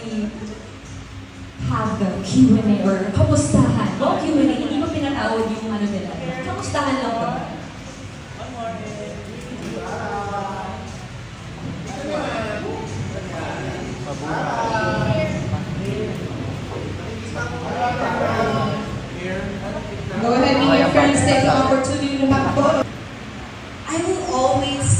we have the Q&A or kamustahan. No Q&A, hindi mo pinatawad yung ano nila. Kamustahan lang to. Go ahead, meet your friends, take the opportunity to have fun. I will always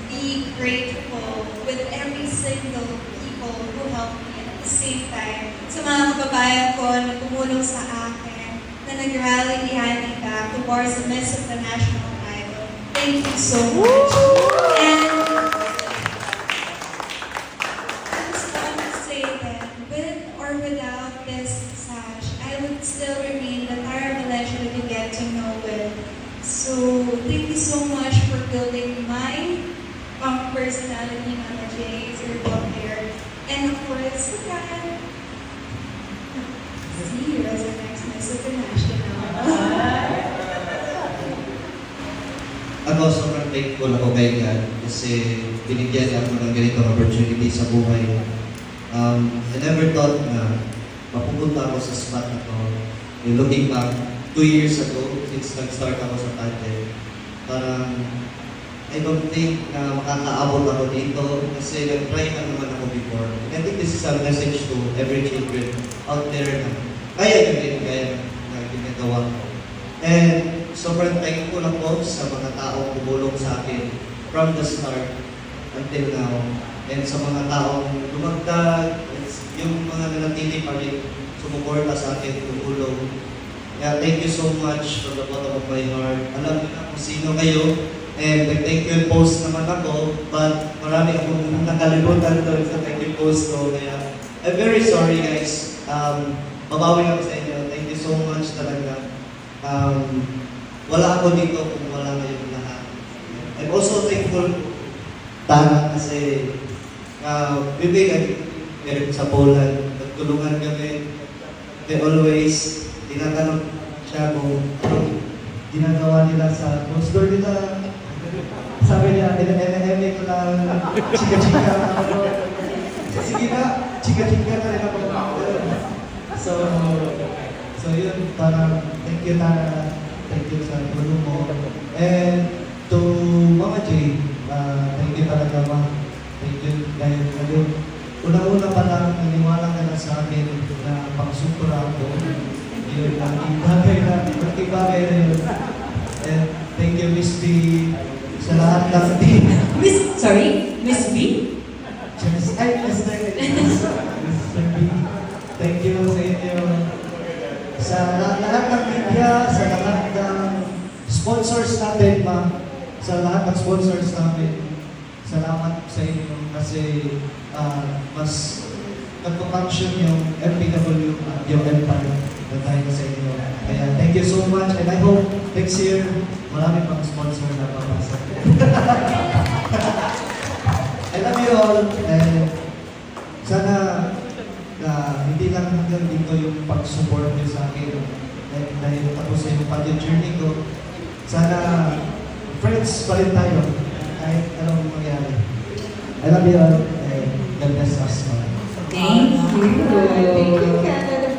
be grateful with every single people who helped me at the same time. Sa mga kababayan ko na tumulong sa akin, na nag-rally behind me back towards the Miss of the National Idol. Thank you so much. And I just want to say that with or without this sash, I would still remain the Tara Valencia that you get to know with. So, thank you so much for building my personality, Mama J, Sir Doctor, and of course, again, see you as our next Miss International. Ako, sobrang thankful ako kay God kasi binigyan niya ako ng ganitong opportunity sa buhay. I never thought na mapupunta ako sa spot na to. Looking back, 2 years ago, since nag-start ako sa pageant, parang I don't think na makakaabot ako dito kasi nag-try na naman ako before. And I think this is a message to every children out there na kaya nyo din kaya na ginagawa ko. And sobrang thankful ako sa mga taong tumulong sa akin from the start until now. And sa mga taong lumagdag, yung mga nanatili pa rin sumuporta sa akin, tumulong. Yeah, thank you so much from the bottom of my heart. Alam niyo na kung sino kayo. And nag-thank you post naman ako, but marami akong nakalimutan doon sa thank you post ko. Kaya, I'm very sorry guys. Mabawi ako sa inyo. Thank you so much talaga. Wala ako dito kung wala ngayong lahat. I'm also thankful Tana kasi bibig meron sa Poland. Nagtulungan kami. They always tinatanong siya kung anong ginagawa nila sa post door nila. Sabi niya, NNMA ko lang, chika-chika ako. Sige na, chika-chika na rin ako. So yun, parang thank you Tana, thank you sa tulong mo. And to Mama J, thank you talaga Ma. Thank you dahil ngayon, una-una pa lang naniwala ka na sa akin na pangsupura ako. Yun, nakibagay na yun. And thank you Miss B sa lahat ng team. Miss B? Ay, Mr. B. Thank you sa inyo. Sa lahat ng media, sa lahat ng sponsors natin, Ma. Sa lahat ng sponsors namin, salamat sa inyo kasi mas nagpa-function yung MPW at yung Empire na tayo sa inyo. Kaya thank you so much and I hope next year marami pang sponsor na papasok. I love you all and sana hindi lang hanggang dito yung pag-support niyo sa akin dahil tapos sa yung pageant journey ko. Sana friends pa rin tayo kahit anong mangyari. I love you all and God bless us. Thank you. Thank you, Canada.